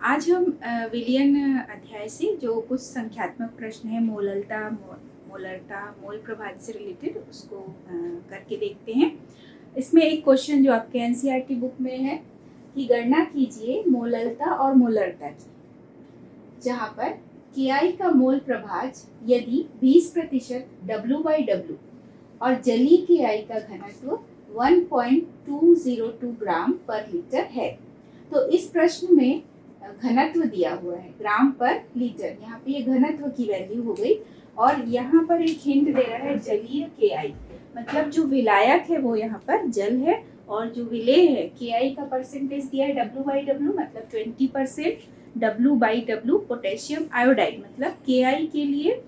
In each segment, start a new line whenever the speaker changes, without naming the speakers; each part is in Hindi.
आज हम विलियन अध्याय से जो कुछ संख्यात्मक प्रश्न है मोलरता, मोल प्रभाज से रिलेटेड उसको करके देखते हैं। इसमें एक क्वेश्चन जो आपके एनसीईआरटी बुक में है कि गणना कीजिए मोलरता और मोलरता की, जहाँ पर KI का मोल प्रभाज यदि 20% W/W और जलीय KI का घनत्व 1.202 ग्राम पर लीटर है। तो इस प्रश्न में घनत्व दिया हुआ है ग्राम पर लीटर, यहाँ पे ये घनत्व की वैल्यू हो गई और यहाँ पर एक हिंट दे रहा है जलीय KI, मतलब जो विलायक है वो यहाँ पर जल है और जो विलेय है KI का परसेंटेज दिया है W/W मतलब 20%, W/W पोटेशियम आयोडाइड मतलब KI के लिए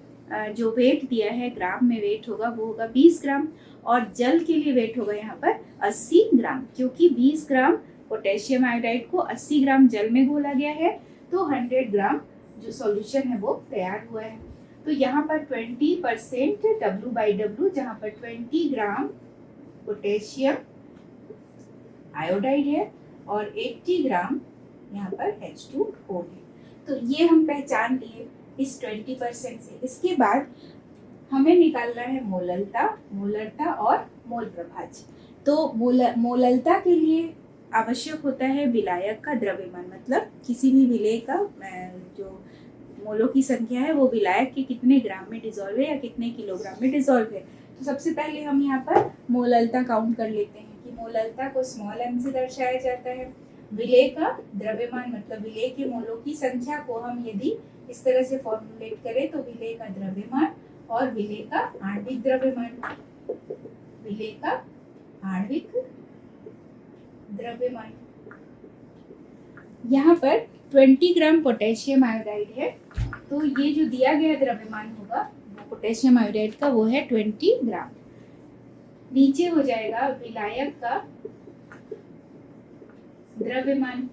जो वेट दिया है ग्राम में वेट होगा वो होगा 20 ग्राम और जल के लिए वेट होगा यहाँ पर 80 ग्राम, क्योंकि 20 ग्राम पोटेशियम आयोडाइड को 80 ग्राम जल में घोला गया है तो 100 ग्राम जो सॉल्यूशन है वो तैयार हुआ है। तो यहाँ पर 20% W/W, जहाँ पर 20 ग्राम पोटेशियम आयोडाइड है और 80 ग्राम यहाँ पर H2O है। तो ये हम पहचान लिए इस 20% से। इसके बाद हमें निकालना है मोलरता और मोल प्रभाज। तो मोलरता के लिए आवश्यक होता है विलायक का द्रव्यमान, मतलब किसी भी विलेय का जो मोलों की संख्या है वो विलायक के कितने ग्राम में डिजोल्व है या कितने किलोग्राम में डिजोल्व है। तो सबसे पहले हम यहाँ पर मोलरता काउंट कर लेते हैं कि मोलरता को स्मॉल m से दर्शाया जाता है। विलेय का द्रव्यमान मतलब विलेय के मोलों की संख्या को हम यदि इस तरह से फॉर्मुलेट करें तो विलेय का द्रव्यमान और विलेय का आणविक द्रव्यमान, विलेय का आणविक द्रव्यमान। यहाँ पर 20 ग्राम पोटेशियम आयोडाइड है, तो ये जो दिया गया द्रव्यमान होगा वो पोटेशियम आयोडाइड का वो है 20 ग्राम। नीचे हो जाएगा विलायक का द्रव्यमान।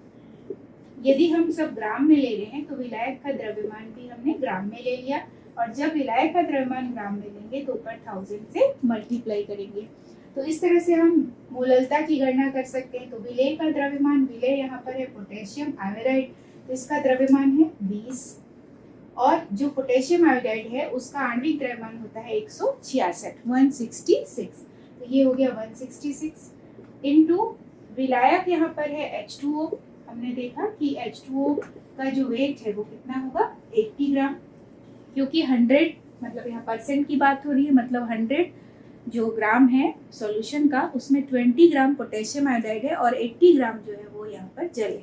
यदि हम सब ग्राम में ले रहे हैं तो विलायक का द्रव्यमान भी हमने ग्राम में ले लिया और जब विलायक का द्रव्यमान ग्राम में लेंगे तो ऊपर 1000 से मल्टीप्लाई करेंगे। तो इस तरह से हम मोलरता की गणना कर सकते हैं। तो विलेय का द्रव्यमान, विलेय यहाँ पर है पोटेशियम आयोडाइड, तो इसका द्रव्यमान है 20 और जो पोटेशियम आयोडाइड है उसका आणविक द्रव्यमान होता है 166, तो ये हो गया 166 इनटू विलायक यहाँ पर है H2O। हमने देखा कि H2O का जो वेट है वो कितना होगा 80 ग्राम, क्योंकि 100 मतलब यहाँ परसेंट की बात हो रही है, मतलब 100 जो ग्राम है सॉल्यूशन का उसमें 20 ग्राम पोटेशियम आयोडाइड है और 80 ग्राम जो है वो यहाँ पर जल है।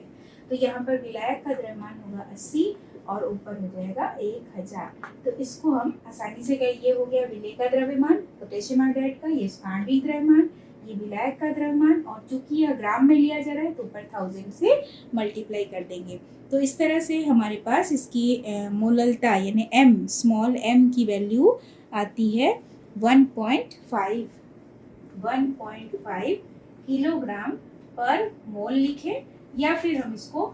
तो यहाँ पर विलायक का द्रव्यमान होगा 80 और ऊपर हो जाएगा 1000। तो इसको हम आसानी से कहें, ये हो गया विलेय का द्रव्यमान पोटेशियम आयोडाइड का, ये आणविक द्रव्यमान, ये विलायक का द्रव्यमान और चूंकि यह ग्राम में लिया जा रहा है तो ऊपर 1000 से मल्टीप्लाई कर देंगे। तो इस तरह से हमारे पास इसकी मोलरता यानी m स्मॉल m की वैल्यू आती है 1.5 किलोग्राम पर मोल लिखें या फिर हम इसको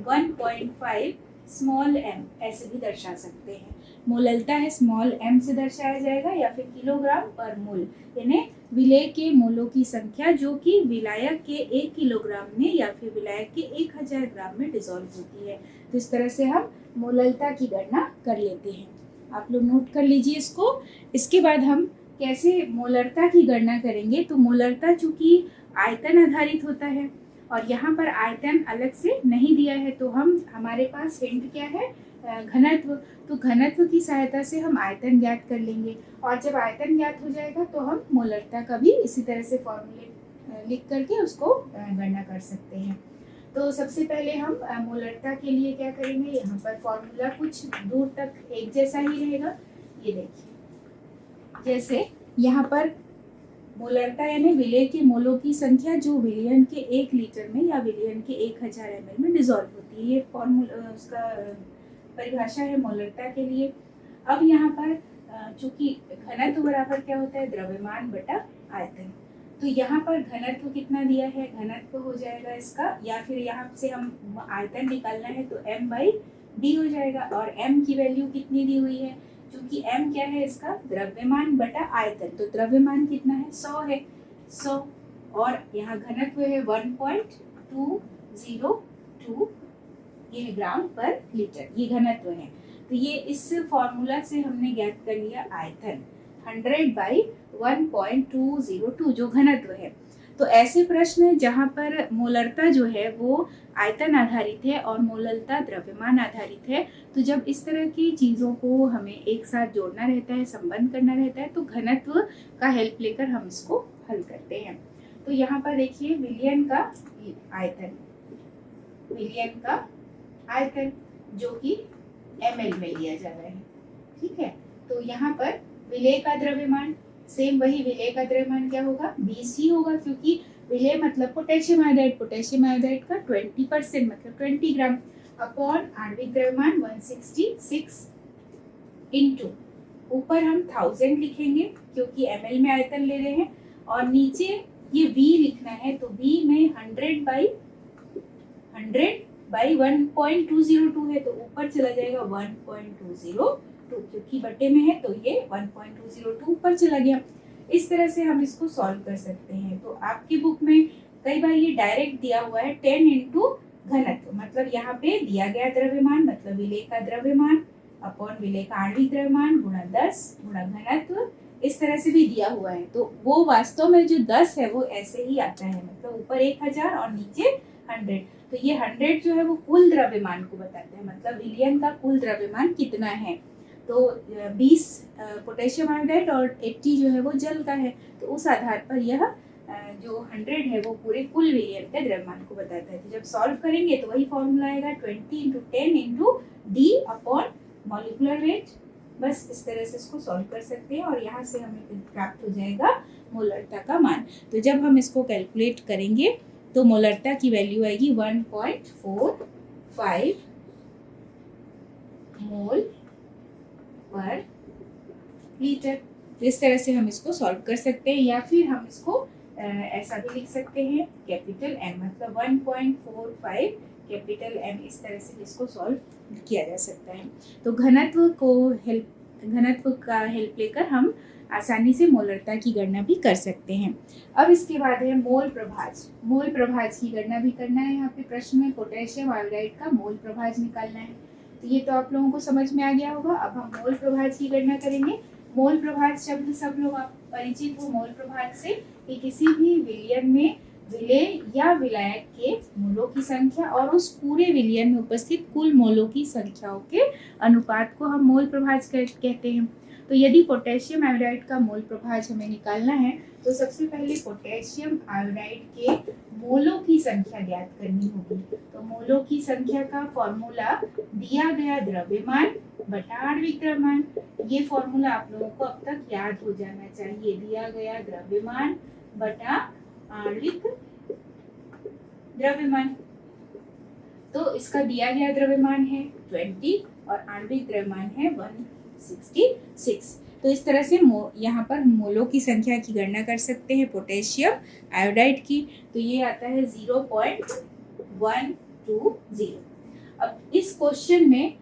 1.5 स्मॉल m ऐसे भी दर्शा सकते हैं। मोलरता है स्मॉल m से दर्शाया जाएगा या फिर किलोग्राम पर मोल, यानी विलेय के मोलों की संख्या जो कि विलायक के 1 किलोग्राम में या फिर विलायक के 1000 ग्राम में डिसॉल्व होती है। तो इस तरह से हम मोलरता की गणना कर लेते हैं। आप लोग नोट कर लीजिए इसको। इसके बाद हम कैसे मोलरता की गणना करेंगे, तो मोलरता चूंकि आयतन आधारित होता है और यहाँ पर आयतन अलग से नहीं दिया है तो हम हमारे पास हिंट क्या है, घनत्व। तो घनत्व की सहायता से हम आयतन ज्ञात कर लेंगे और जब आयतन ज्ञात हो जाएगा तो हम मोलरता का भी इसी तरह से फॉर्मूले लिख करके उसको गणना कर सकते हैं। तो सबसे पहले हम मोलरता के लिए क्या करेंगे, यहाँ पर फॉर्मूला कुछ दूर तक एक जैसा ही रहेगा। ये देखिए, जैसे यहाँ पर मोलरता यानी विलेय के मोलों की संख्या जो विलियन के 1 लीटर में या विलियन के 1000 ml में डिसॉल्व होती है, ये फॉर्मूला उसका परिभाषा है मोलरता के लिए। अब यहाँ पर चूंकि घनत्व बराबर क्या होता है, द्रव्यमान बटा आयतन, तो यहाँ पर घनत्व कितना दिया है, घनत्व हो जाएगा इसका, या फिर यहाँ से हम आयतन निकालना है तो m/d हो जाएगा और m की वैल्यू कितनी दी हुई है, क्योंकि m क्या है इसका द्रव्यमान बटा आयतन, तो द्रव्यमान कितना है 100 है 100 और यहाँ घनत्व है 1.202 ये है ग्राम पर लीटर, ये घनत्व है। तो ये इस फॉर्मूला से हमने ज्ञात कर लिया आयतन 100/1.202 जो घनत्व है। तो ऐसे प्रश्न जहाँ पर मोलरता जो है वो आयतन आधारित है और मोललता द्रव्यमान आधारित है, तो जब इस तरह की चीज़ों को हमें एक साथ जोड़ना रहता है, संबंध करना रहता है, तो घनत्व का हेल्प लेकर हम इसको हल करते हैं। तो यहाँ पर देखिए विलयन का आयतन जो कि ml में लिया जा रहा है, ठीक है। तो यहाँ पर विलेय का द्रव्यमान, सेम वही विलेय का द्रव्यमान क्या होगा, 20 ही होगा, क्योंकि विलेय मतलब पोटेशियम आयोडाइड का 20% मतलब 20 ग्राम अपॉन आणविक द्रव्यमान 166 इंटू, ऊपर हम 1000 लिखेंगे क्योंकि ml में आयतन ले रहे हैं, और नीचे ये v लिखना है, तो v में 100/1.202 है, तो ऊपर चला जाएगा 1.202, क्योंकि बटे में है तो ये 1.202 ऊपर चला गया। इस तरह से हम इसको सॉल्व कर सकते हैं। तो आपकी बुक में कई बार ये डायरेक्ट दिया हुआ है 10 इंटू घनत्व, मतलब यहाँ पे दिया गया द्रव्यमान मतलब विलेय का द्रव्यमान अपॉन विलेय का आणविक द्रव्यमान गुणा 10 गुणा घनत्व, इस तरह से भी दिया हुआ है। तो वो वास्तव में जो 10 है वो ऐसे ही आता है, मतलब ऊपर 1000 और नीचे 100। तो ये 100 जो है वो कुल द्रव्यमान को बताता है, मतलब विलयन का कुल द्रव्यमान कितना है। तो 20 पोटेशियम आयोडाइड और 80 जो है वो जल का है, तो उस आधार पर यह जो 100 है वो पूरे कुल विलयन के द्रव्यमान को बताता है। तो जब सॉल्व करेंगे तो वही फॉर्मूला आएगा 20 into 10 into D upon molecular weight. बस इस तरह से इसको सॉल्व कर सकते हैं और यहाँ से हमें प्राप्त हो जाएगा मोलरता का मान। तो जब हम इसको कैलकुलेट करेंगे तो मोलरता की वैल्यू आएगी 1.45 मोल पर लीटर। तो इस तरह से हम इसको सॉल्व कर सकते हैं, या फिर हम इसको ऐसा भी लिख सकते हैं कैपिटल M, मतलब 1.45 कैपिटल M, इस तरह से इसको सॉल्व किया जा सकता है। तो घनत्व का हेल्प लेकर हम आसानी से मोलरता की गणना भी कर सकते हैं। अब इसके बाद है मोल प्रभाज की गणना भी करना है। यहाँ पे प्रश्न में पोटेशियम आयोडाइड का मोल प्रभाज निकालना है। तो ये तो आप लोगों को समझ में आ गया होगा। अब हम मोल प्रभाज की गणना करेंगे। मोल प्रभाज शब्द सब लोग आप परिचित हो मोल प्रभाज से, कि किसी भी विलयन में विलेय या विलायक के मोलों की संख्या और उस पूरे विलयन में उपस्थित कुल मोलों की संख्याओं के अनुपात को हम मोल प्रभाज कहते हैं। तो यदि पोटेशियम आयोडाइड का मोल प्रभाज हमें निकालना है तो सबसे पहले पोटेशियम आयोडाइड के मोलों की संख्या ज्ञात करनी होगी। तो मोलों की संख्या का फॉर्मूला दिया गया द्रव्यमान बटा आणविक द्रव्यमान। ये फॉर्मूला आप लोगों को अब तक याद हो जाना चाहिए, दिया गया द्रव्यमान बटा आणविक द्रव्यमान। तो इसका दिया गया द्रव्यमान है 20 और आणविक द्रव्यमान है 166। तो इस तरह से यहाँ पर मोलों की संख्या की गणना कर सकते हैं पोटेशियम आयोडाइड की। तो ये आता है 0.120। अब इस क्वेश्चन में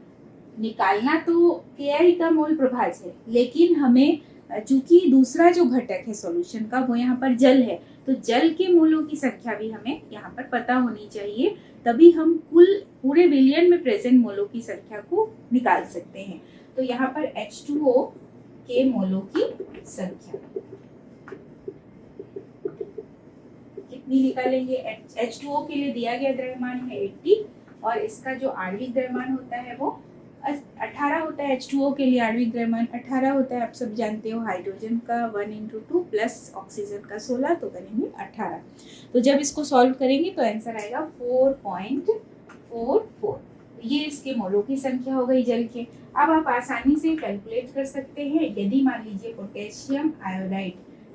निकालना तो KI का मोल प्रभाज है, लेकिन हमें चूंकि दूसरा जो घटक है सॉल्यूशन का वो यहाँ पर जल है, तो जल के मोलों की संख्या भी हमें यहाँ पर पता होनी चाहिए, तभी हम पूरे विलयन में प्रेजेंट मोलों की संख्या को निकाल सकते हैं। तो यहाँ पर H2O के मोलों की संख्या कितनी निकालेंगे। H2O के लिए दिया गया द्रव्यमान है 80 और इसका जो आणविक द्रव्यमान होता है वो 18 होता है। H2O के लिए आणविक द्रव्यमान 18 होता है, आप सब जानते हो। हाइड्रोजन का 1/2 प्लस ऑक्सीजन का 16, तो करेंगे 18। तो जब इसको सॉल्व करेंगे तो आंसर आएगा 4.44। ये इसके मोलों की संख्या हो गई जल के। अब आप आसानी से कैलकुलेट कर सकते हैं। यदि मान लीजिए पोटेशियम आयोडाइड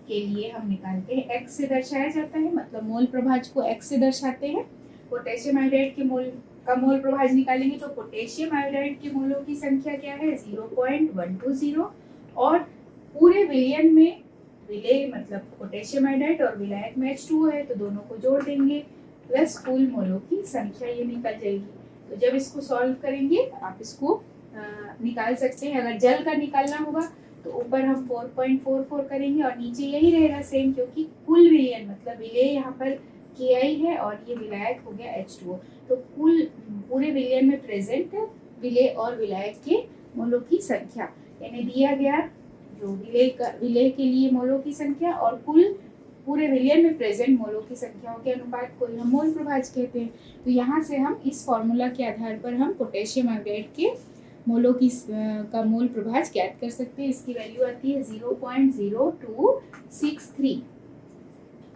के लिए हम निकालते हैं, x से दर्शाया जाता है, मतलब मोल प्रभाज को x से दर्शाते हैं। पोटेशियम आयोडाइड के मोल प्रभाज निकालेंगे तो पोटेशियम आयोडाइड के मोलों की संख्या क्या है 0.120, और पूरे विलयन में विलेय मतलब पोटेशियम आयोडाइड और विलायक में H2O है, तो दोनों को जोड़ देंगे प्लस कुल मोलों की संख्या ये निकल जाएगी। तो जब इसको सॉल्व करेंगे आप इसको निकाल सकते हैं। अगर जल का निकालना होगा तो ऊपर हम 4.44 करेंगे और नीचे यही रहेगा सेम, क्योंकि कुल विलयन मतलब विलेय यहाँ पर KI है और ये विलायक हो गया H2O। तो कुल पूरे विलयन में प्रेजेंट विलेय और विलायक के मोलों की संख्या यानी दिया गया जो विलेय के लिए मोलों की संख्या और कुल पूरे विलयन में प्रेजेंट मोलों की संख्याओं के अनुपात को हम मोल प्रभाज कहते हैं। तो यहाँ से हम इस फॉर्मूला के आधार पर हम पोटेशियम आयोडाइड के मोलों की का मोल प्रभाज ज्ञात कर सकते हैं। इसकी वैल्यू आती है 0.0263।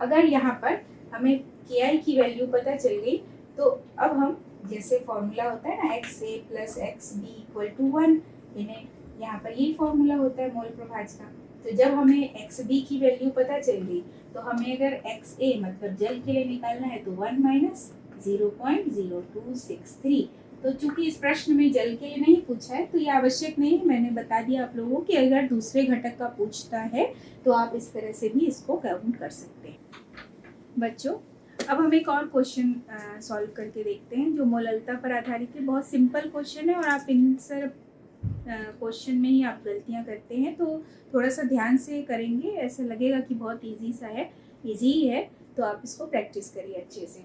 अगर यहाँ पर हमें KI की वैल्यू पता चल गई तो अब हम जैसे फॉर्मूला होता है ना XA + XB = 1, यानी यहाँ पर यही फॉर्मूला होता है मोल प्रभाज का। तो जब हमें XB की वैल्यू पता चल गई तो हमें अगर XA मतलब जल के लिए निकालना है तो 1 - 0.0263। तो चूंकि इस प्रश्न में जल के लिए नहीं पूछा है तो ये आवश्यक नहीं है, मैंने बता दिया आप लोगों को कि अगर दूसरे घटक का पूछता है तो आप इस तरह से भी इसको काउंट कर सकते हैं। बच्चों अब हम एक और क्वेश्चन सॉल्व करके देखते हैं जो मोललता पर आधारित है। बहुत सिंपल क्वेश्चन है और आप इन सब क्वेश्चन में ही आप गलतियां करते हैं, तो थोड़ा सा ध्यान से करेंगे, ऐसा लगेगा कि बहुत इजी सा है, इजी ही है, तो आप इसको प्रैक्टिस करिए अच्छे से।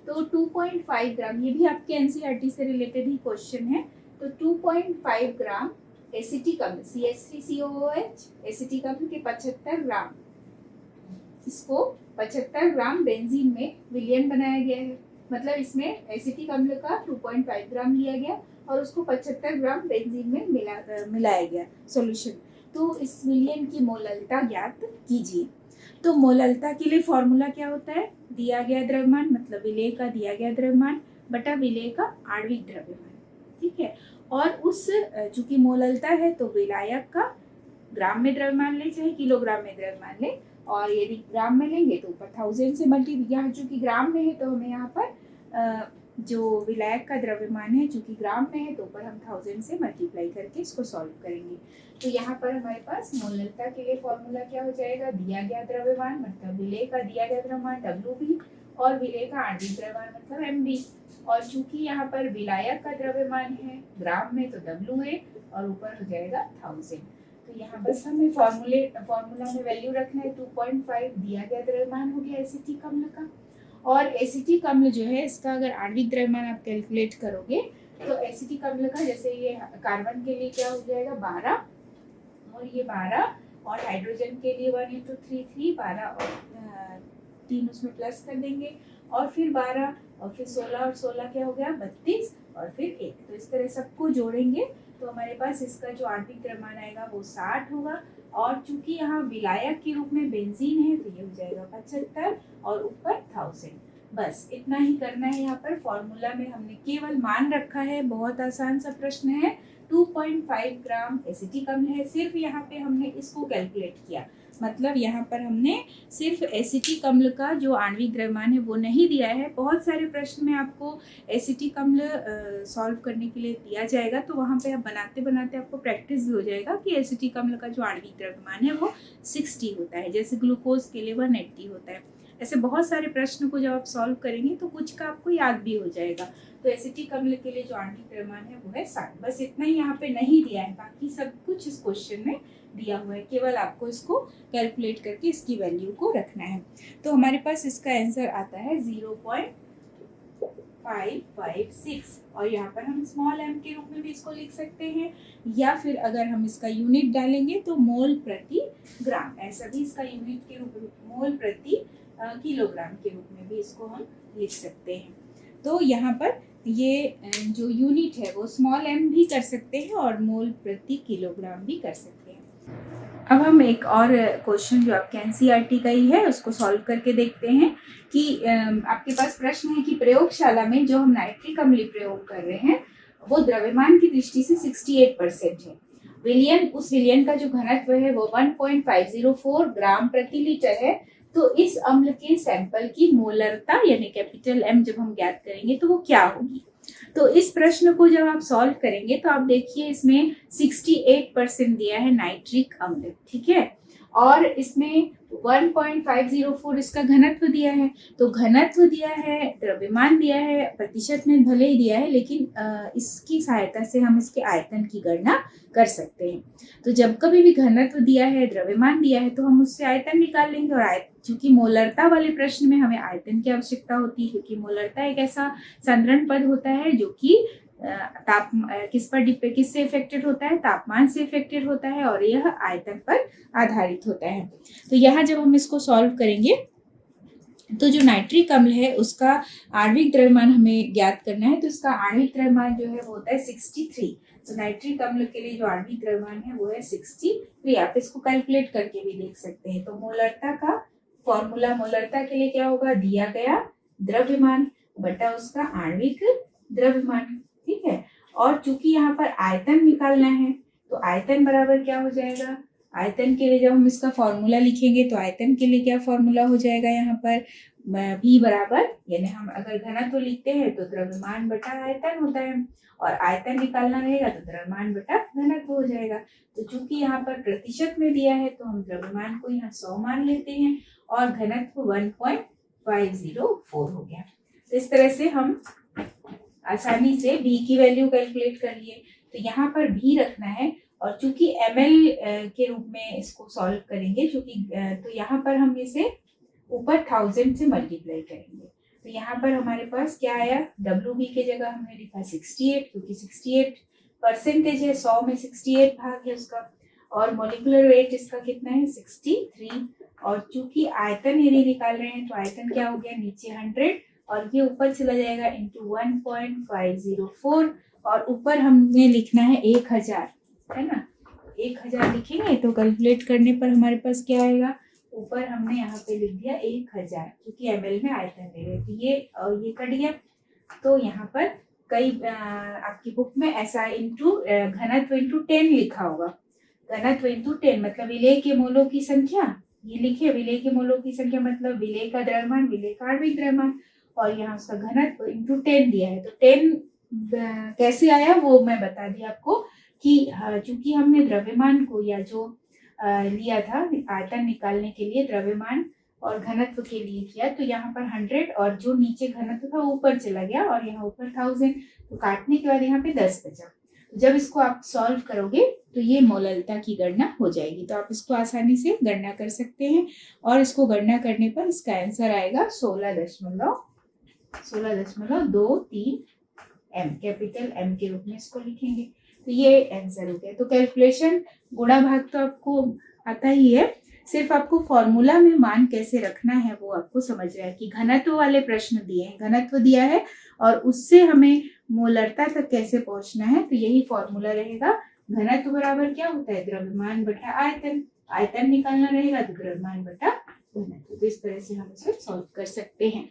तो 2.5 ग्राम, ये भी आपके एनसीईआरटी से रिलेटेड ही क्वेश्चन है। तो 2.5 ग्राम एसिटिक अम्ल CH3COOH एसिटिक अम्ल के 75 ग्राम, इसको 75 ग्राम बेंजीन में विलयन बनाया गया है। मतलब इसमें एसिटिक अम्ल का 2.5 ग्राम लिया गया और उसको 75 ग्राम बेंजीन में मिलाया गया सॉल्यूशन। तो इस विलयन की मोललता ज्ञात कीजिए। तो मोललता के लिए फॉर्मूला क्या होता है? दिया गया द्रव्यमान मतलब विलेय का दिया गया द्रव्यमान बटा विलेय का आणविक द्रव्यमान, ठीक है। और उस चूंकि मोललता है तो विलायक का ग्राम में द्रव्यमान ले चाहे किलोग्राम में द्रव्यमान ले, और यदि ग्राम में लेंगे तो ऊपर 1000 से मल्टीप्लाई, यहाँ चूंकि ग्राम में है तो हमें यहाँ पर जो विलायक का द्रव्यमान है चूंकि ग्राम में है तो ऊपर हम 1000 से मल्टीप्लाई करके इसको सॉल्व करेंगे। तो यहाँ पर हमारे पास मोललता के लिए फॉर्मूला क्या हो जाएगा? दिया गया द्रव्यमान मतलब विलेय का दिया गया द्रव्यमान WB और विलेय का आणविक द्रव्यमान मतलब MB। और चूंकि यहाँ पर विलायक का द्रव्यमान है ग्राम में तो WA और ऊपर हो जाएगा 1000। तो यहाँ बस हमें फॉर्मूला में वैल्यू रखना है 2.5, दिया गया द्रव्यमान हो गया एसिटिक अम्ल का। और एसिटिक अम्ल जो है इसका अगर आणविक द्रव्यमान आप कैलकुलेट करोगे तो एसिटिक अम्ल का जैसे ये कार्बन के लिए क्या हो जाएगा 12 और ये 12, और हाइड्रोजन के लिए 1 × 3 3 12 और 3 उसमें प्लस कर देंगे और फिर 12 और फिर 16 और 16 क्या हो गया 32 और फिर 1। तो इस तरह सबको जोड़ेंगे तो हमारे पास इसका जो आणविक द्रव्यमान आएगा वो 60 होगा। और चूंकि यहाँ विलायक के रूप में बेंजीन है तो ये हो जाएगा 75 और ऊपर 1000। बस इतना ही करना है। यहाँ पर फॉर्मूला में हमने केवल मान रखा है, बहुत आसान सा प्रश्न है। 2.5 ग्राम एसिटिक अम्ल है, सिर्फ यहाँ पे हमने इसको कैलकुलेट किया, मतलब यहाँ पर हमने सिर्फ एसिटिक अम्ल का जो आणविक द्रव्यमान है वो नहीं दिया है। बहुत सारे प्रश्न में आपको एसिटिक अम्ल सॉल्व करने के लिए दिया जाएगा तो वहाँ पे आप बनाते बनाते आपको प्रैक्टिस भी हो जाएगा कि एसिटिक अम्ल का जो आणविक द्रव्यमान है वो 60 होता है, जैसे ग्लूकोज के लिए 180 होता है। ऐसे बहुत सारे प्रश्न को जब आप सॉल्व करेंगे तो कुछ का आपको याद भी हो जाएगा। तो एसिटिक अम्ल के लिए जो आणविक द्रव्यमान है वो है 60। बस इतना ही यहाँ पे नहीं दिया है, बाकी सब कुछ इस क्वेश्चन में दिया हुआ है, केवल आपको इसको कैलकुलेट करके इसकी वैल्यू को रखना है। तो हमारे पास इसका आंसर आता है 0.556 और यहाँ पर हम स्मॉल m के रूप में भी इसको लिख सकते हैं, या फिर अगर हम इसका यूनिट डालेंगे तो मोल प्रति ग्राम, ऐसा भी इसका यूनिट के रूप में मोल प्रति किलोग्राम के रूप में भी इसको हम लिख सकते हैं। तो यहाँ पर ये जो यूनिट है वो स्मॉल m भी कर सकते हैं और मोल प्रति किलोग्राम भी कर सकते हैं। अब हम एक और क्वेश्चन जो आपके एनसीईआरटी का ही है उसको सॉल्व करके देखते हैं कि आपके पास प्रश्न है कि प्रयोगशाला में जो हम नाइट्रिक अम्ल प्रयोग कर रहे हैं वो द्रव्यमान की दृष्टि से 68% है। विलयन, उस विलयन का जो घनत्व है वो 1.504 ग्राम प्रति लीटर है। तो इस अम्ल के सैंपल की मोलरता यानी कैपिटल M जब हम ज्ञात करेंगे तो वो क्या होगी। तो इस प्रश्न को जब आप सॉल्व करेंगे तो आप देखिए इसमें 68% दिया है नाइट्रिक अम्ल, ठीक है। और इसमें 1.504 इसका घनत्व दिया है। तो घनत्व दिया है, द्रव्यमान दिया है, प्रतिशत में भले ही दिया है, लेकिन इसकी सहायता से हम इसके आयतन की गणना कर सकते हैं। तो जब कभी भी घनत्व दिया है, द्रव्यमान दिया है, तो हम उससे आयतन निकाल लेंगे। और चूंकि मोलरता वाले प्रश्न में हमें आयतन की आवश्यकता होती है, क्योंकि मोलरता एक ऐसा संतरण पद होता है जो कि किससे इफेक्टेड होता है, तापमान से इफेक्टेड होता है, और यह आयतन पर आधारित होता है। तो यहाँ जब हम इसको सॉल्व करेंगे तो जो नाइट्रिक अम्ल है उसका आणविक द्रव्यमान हमें ज्ञात करना है। तो इसका आणविक द्रव्यमान जो है वो होता है 63। तो नाइट्रिक अम्ल के लिए जो आणविक द्रव्यमान है वो है 63। आप इसको कैलकुलेट करके भी देख सकते हैं। तो मोलरता का फॉर्मूला, मोलरता के लिए क्या होगा, दिया गया द्रव्यमान बटा उसका आणविक द्रव्यमान, ठीक है। और चूंकि यहाँ पर आयतन निकालना है, तो आयतन बराबर क्या हो जाएगा, आयतन के लिए जब हम इसका फॉर्मूला लिखेंगे तो आयतन के लिए क्या फॉर्मूला हो जाएगा, यहाँ पर V बराबर, यानी हम अगर घनत्व लिखते हैं तो द्रव्यमान बटा आयतन होता है, और आयतन निकालना रहेगा तो द्रव्यमान बटा घनत्व हो जाएगा। तो चूंकि यहाँ पर प्रतिशत में दिया है तो हम द्रव्यमान को यहाँ 100 मान लेते हैं और घनत्व 1.504 हो गया। तो इस तरह से हम आसानी से V की वैल्यू कैलकुलेट कर लिए। तो यहाँ पर V रखना है, और चूंकि ml के रूप में इसको सॉल्व करेंगे, चूंकि तो यहाँ पर हम इसे ऊपर 1000 से मल्टीप्लाई करेंगे। तो यहाँ पर हमारे पास क्या आया, WB की जगह हमने लिखा 68, क्योंकि 68% है, 100 में 68 भाग है उसका, और मोलिकुलर वेट इसका कितना है 63। और चूंकि आयतन यदि निकाल रहे हैं तो आयतन क्या हो गया, नीचे 100 और ये ऊपर चला जाएगा इंटू 1.504, और ऊपर हमें लिखना है 1000, है ना। 1000 लिखेंगे तो कैलकुलेट करने पर हमारे पास क्या आएगा, ऊपर हमने यहाँ पे लिख दिया 1000, क्योंकि ml में आयतन दे रहे थे। ये कट गया। तो यहाँ पर कई आपकी बुक में ऐसा इंटू घनत्व इंटू 10 लिखा होगा। घनत्व इंटू 10 मतलब विलेय के मोलों की संख्या, ये लिखे विलेय के मोलों की संख्या मतलब विलेय का द्रव्यमान, विलेय का आणविक द्रव्यमान, और यहाँ उसका घनत्व इंटू 10 दिया है। तो 10 कैसे आया वो मैं बता दी आपको, कि चूंकि हमने द्रव्यमान को या जो लिया था आयतन निकालने के लिए, द्रव्यमान और घनत्व के लिए किया, तो यहाँ पर 100 और जो नीचे घनत्व था ऊपर चला गया, और यहाँ ऊपर 1000, तो काटने के बाद यहाँ पे 10 बचा। जब इसको आप सॉल्व करोगे तो ये मोललता की गणना हो जाएगी। तो आप इसको आसानी से गणना कर सकते हैं, और इसको गणना करने पर इसका आंसर आएगा 16.23 M, कैपिटल M के रूप में इसको लिखेंगे। तो ये आंसर हो गया। तो कैलकुलेशन गुणा भाग तो आपको आता ही है, सिर्फ आपको फॉर्मूला में मान कैसे रखना है वो आपको समझ रहा है, कि घनत्व वाले प्रश्न दिए हैं, घनत्व दिया है और उससे हमें मोलरता तक कैसे पहुंचना है। तो यही फॉर्मूला रहेगा, घनत्व बराबर क्या होता है, द्रव्यमान बटा आयतन, आयतन निकालना रहेगा तो द्रव्यमान बटा घनत्व। तो इस तरह से हम इसे सॉल्व कर सकते हैं।